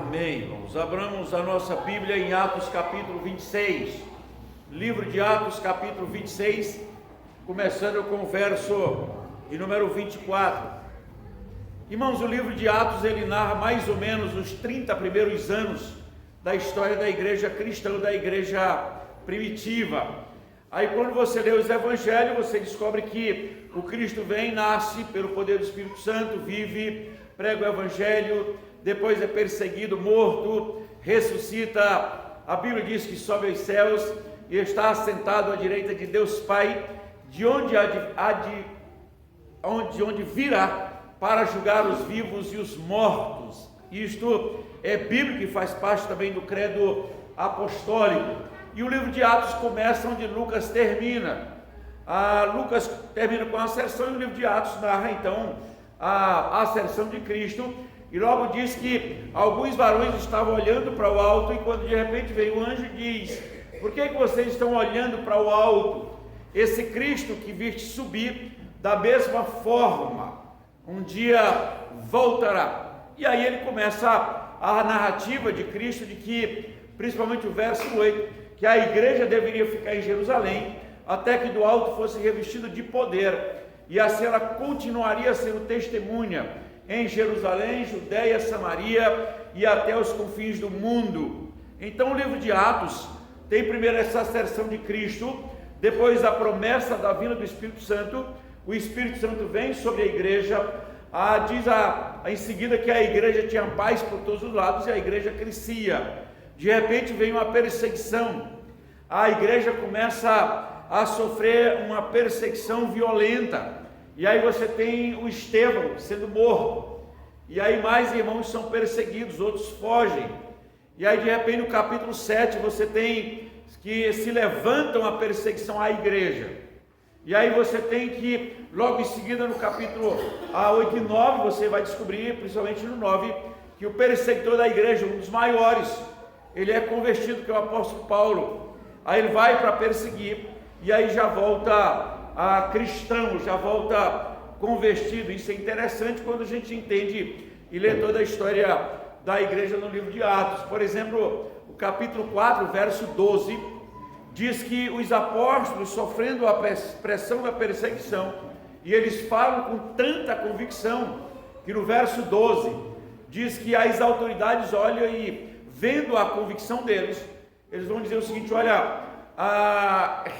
Amém, irmãos. Abramos a nossa Bíblia em Atos capítulo 26. Livro de Atos capítulo 26, começando com o verso de número 24. Irmãos, o livro de Atos, ele narra mais ou menos os 30 primeiros anos da história da igreja cristã, da igreja primitiva. Aí quando você lê os evangelhos, você descobre que o Cristo vem, nasce pelo poder do Espírito Santo, vive, prega o evangelho, depois é perseguido, morto, ressuscita. A Bíblia diz que sobe aos céus e está assentado à direita de Deus Pai, de onde virá para julgar os vivos e os mortos. Isto é bíblico e faz parte também do credo apostólico. E o livro de Atos começa onde Lucas termina. Lucas termina com a ascensão e o livro de Atos narra então a ascensão de Cristo. E logo diz que alguns varões estavam olhando para o alto, e quando de repente veio o anjo e diz: por que vocês estão olhando para o alto? Esse Cristo que viste subir, da mesma forma, um dia voltará. E aí ele começa a narrativa de Cristo, de que, principalmente o verso 8, que a igreja deveria ficar em Jerusalém, até que do alto fosse revestido de poder, e assim ela continuaria sendo testemunha em Jerusalém, Judeia, Samaria e até os confins do mundo. Então o livro de Atos tem primeiro essa asserção de Cristo, depois a promessa da vinda do Espírito Santo. O Espírito Santo vem sobre a igreja, diz em seguida que a igreja tinha paz por todos os lados e a igreja crescia. De repente vem uma perseguição, a igreja começa a sofrer uma perseguição violenta, e aí você tem o Estevão sendo morto, e aí mais irmãos são perseguidos, outros fogem, e aí de repente no capítulo 7 você tem que se levantam a perseguição à igreja, e aí você tem que logo em seguida no capítulo 8 e 9 você vai descobrir, principalmente no 9, que o perseguidor da igreja, um dos maiores, ele é convertido, que é o apóstolo Paulo. Aí ele vai para perseguir, e aí já volta cristão, já volta convertido. Isso é interessante quando a gente entende e lê toda a história da igreja no livro de Atos. Por exemplo, o capítulo 4, verso 12, diz que os apóstolos, sofrendo a pressão da perseguição, e eles falam com tanta convicção, que no verso 12, diz que as autoridades olham e, vendo a convicção deles, eles vão dizer o seguinte: olha,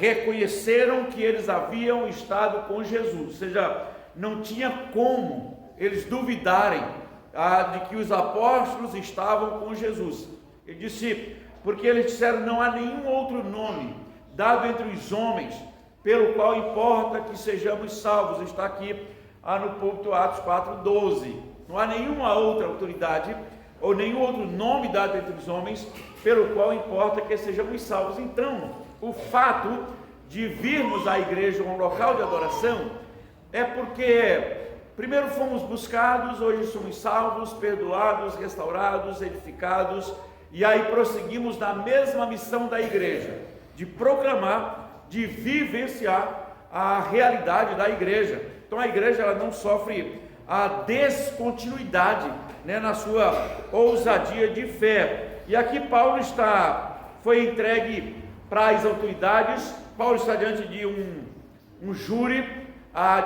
reconheceram que eles haviam estado com Jesus, ou seja, não tinha como eles duvidarem de que os apóstolos estavam com Jesus. Ele disse, porque eles disseram: não há nenhum outro nome dado entre os homens pelo qual importa que sejamos salvos. Está aqui no púlpito, Atos 4:12. Não há nenhuma outra autoridade ou nenhum outro nome dado entre os homens pelo qual importa que sejamos salvos. Então, o fato de virmos à igreja, um local de adoração, é porque primeiro fomos buscados, hoje somos salvos, perdoados, restaurados, edificados, e aí prosseguimos na mesma missão da igreja, de proclamar, de vivenciar a realidade da igreja. Então a igreja, ela não sofre a descontinuidade, na sua ousadia de fé. E aqui Paulo foi entregue para as autoridades. Paulo está diante de um júri,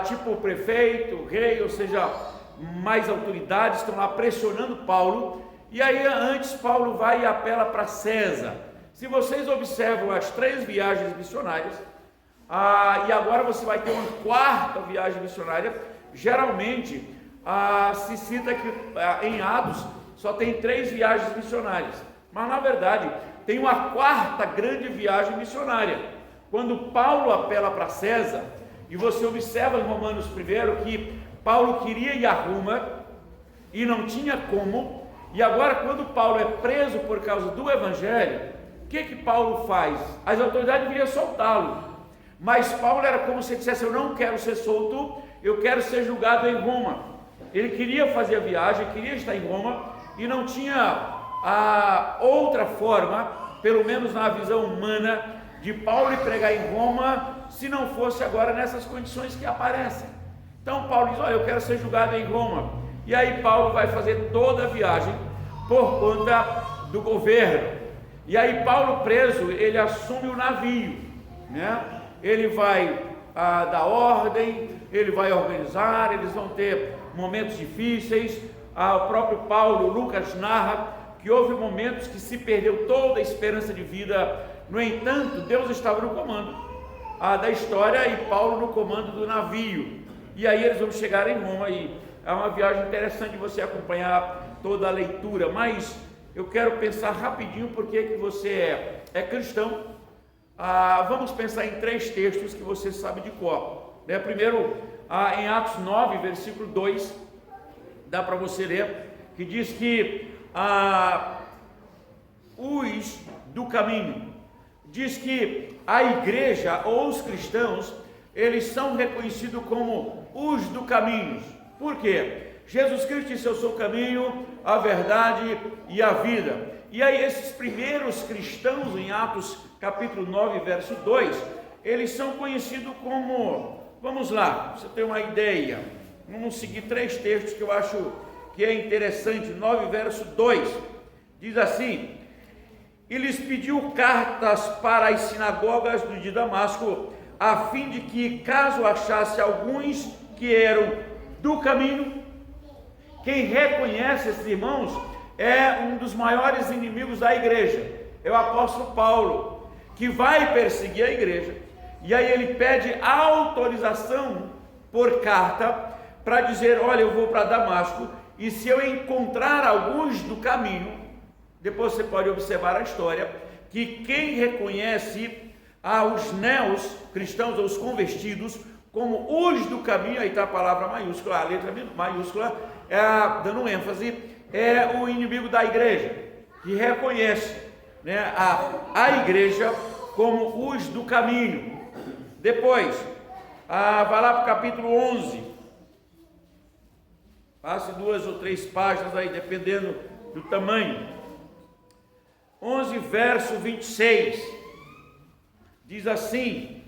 tipo prefeito, rei, ou seja, mais autoridades estão lá pressionando Paulo. E aí antes Paulo vai e apela para César. Se vocês observam as 3 viagens missionárias, e agora você vai ter uma 4ª viagem missionária, geralmente se cita que em Atos só tem 3 viagens missionárias, mas na verdade tem uma 4ª grande viagem missionária, quando Paulo apela para César. E você observa em Romanos 1 que Paulo queria ir a Roma e não tinha como, e agora quando Paulo é preso por causa do evangelho, o que Paulo faz? As autoridades deveriam soltá-lo, mas Paulo era como se dissesse: eu não quero ser solto, eu quero ser julgado em Roma. Ele queria fazer a viagem, queria estar em Roma, e não tinha outra forma, pelo menos na visão humana, de Paulo ir pregar em Roma, se não fosse agora nessas condições que aparecem. Então Paulo diz: olha, eu quero ser julgado em Roma. E aí Paulo vai fazer toda a viagem, por conta do governo. E aí Paulo preso, ele assume o navio, né? Ele vai dar ordem, ele vai organizar, eles vão ter momentos difíceis. O próprio Paulo, Lucas narra que houve momentos que se perdeu toda a esperança de vida. No entanto, Deus estava no comando da história e Paulo no comando do navio. E aí eles vão chegar em Roma e é uma viagem interessante de você acompanhar toda a leitura. Mas eu quero pensar rapidinho porque que você é cristão. Vamos pensar em 3 textos que você sabe de cor, né? Primeiro, em Atos 9, versículo 2, dá para você ler, que diz que os do caminho, diz que a igreja ou os cristãos, eles são reconhecidos como os do caminho. Por quê? Jesus Cristo disse: eu sou o caminho, a verdade e a vida. E aí esses primeiros cristãos em Atos capítulo 9, verso 2, eles são conhecidos como, vamos lá, você tem uma ideia, vamos seguir 3 textos que eu acho que é interessante. 9, verso 2, diz assim: e lhes pediu cartas para as sinagogas de Damasco, a fim de que, caso achasse alguns que eram do caminho. Quem reconhece esses irmãos é um dos maiores inimigos da igreja, é o apóstolo Paulo, que vai perseguir a igreja, e aí ele pede autorização por carta para dizer: olha, eu vou para Damasco, e se eu encontrar alguns do caminho, depois você pode observar a história, que quem reconhece os neos cristãos, ou os convertidos, como os do caminho, aí está a palavra maiúscula, a letra maiúscula, dando ênfase, é o inimigo da igreja, que reconhece, né, a igreja como os do caminho. Depois, vai lá para o capítulo 11, passe 2 ou 3 páginas aí, dependendo do tamanho. 11, verso 26, diz assim: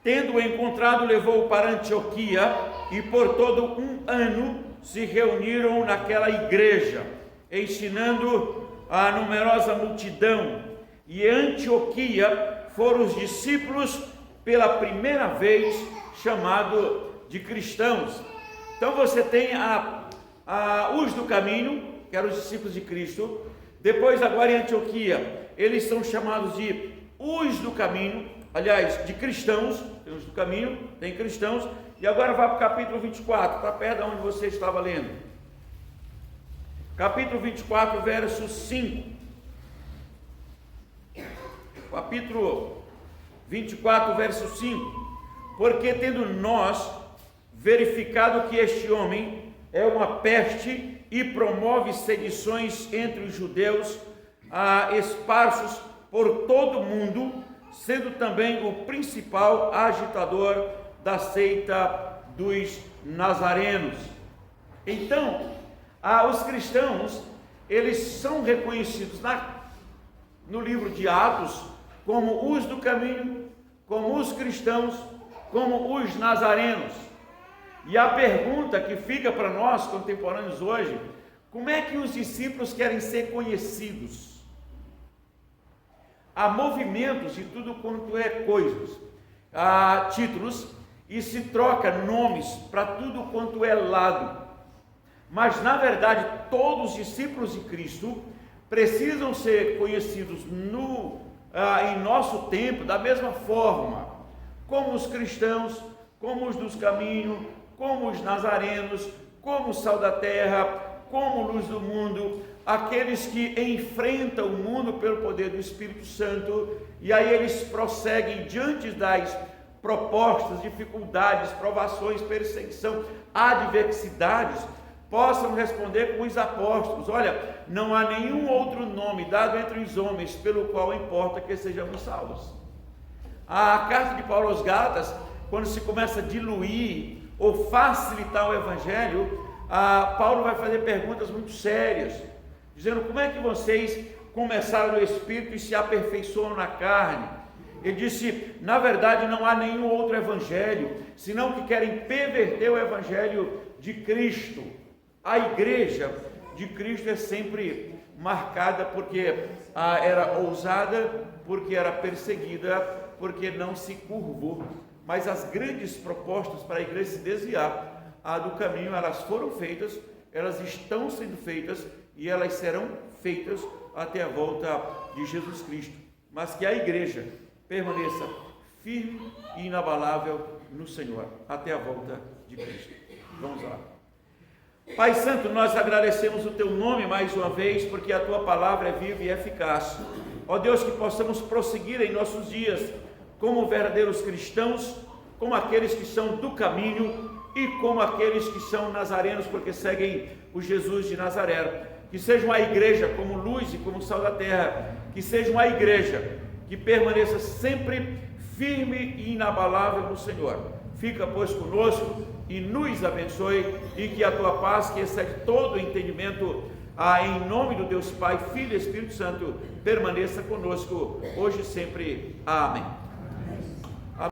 tendo-o encontrado, levou-o para Antioquia, e por todo um ano se reuniram naquela igreja, ensinando a numerosa multidão. E Antioquia foram os discípulos pela primeira vez chamado de cristãos. Então você tem os do caminho, que eram os discípulos de Cristo. Depois, agora em Antioquia, eles são chamados de os do caminho, aliás, de cristãos. Tem os do caminho, tem cristãos. E agora vai para o capítulo 24, está perto de onde você estava lendo. Capítulo 24, verso 5. Capítulo 24, verso 5. Porque tendo nós verificado que este homem é uma peste e promove sedições entre os judeus, esparsos por todo o mundo, sendo também o principal agitador da seita dos nazarenos. Então, os cristãos, eles são reconhecidos no livro de Atos como os do caminho, como os cristãos, como os nazarenos. E a pergunta que fica para nós contemporâneos hoje: como é que os discípulos querem ser conhecidos? Há movimentos de tudo quanto é coisas, há títulos, e se troca nomes para tudo quanto é lado. Mas na verdade todos os discípulos de Cristo precisam ser conhecidos em nosso tempo da mesma forma, como os cristãos, como os dos caminhos, como os nazarenos, como o sal da terra, como luz do mundo, aqueles que enfrentam o mundo pelo poder do Espírito Santo. E aí eles prosseguem diante das propostas, dificuldades, provações, perseguição, adversidades, possam responder como os apóstolos: olha, não há nenhum outro nome dado entre os homens pelo qual importa que sejamos salvos. A carta de Paulo aos Gálatas, quando se começa a diluir ou facilitar o evangelho, Paulo vai fazer perguntas muito sérias, dizendo: como é que vocês começaram no Espírito e se aperfeiçoam na carne? Ele disse: na verdade não há nenhum outro evangelho, senão que querem perverter o evangelho de Cristo. A igreja de Cristo é sempre marcada porque era ousada, porque era perseguida, porque não se curvou. Mas as grandes propostas para a igreja se desviar do caminho, elas foram feitas, elas estão sendo feitas e elas serão feitas até a volta de Jesus Cristo. Mas que a igreja permaneça firme e inabalável no Senhor até a volta de Cristo. Vamos lá. Pai Santo, nós agradecemos o Teu nome mais uma vez, porque a Tua palavra é viva e eficaz. Ó Deus, que possamos prosseguir em nossos dias como verdadeiros cristãos, como aqueles que são do caminho e como aqueles que são nazarenos, porque seguem o Jesus de Nazaré. Que seja uma igreja como luz e como sal da terra, que seja uma igreja que permaneça sempre firme e inabalável no Senhor. Fica, pois, conosco e nos abençoe, e que a Tua paz, que excede todo o entendimento, em nome do Deus Pai, Filho e Espírito Santo, permaneça conosco, hoje e sempre. Amém.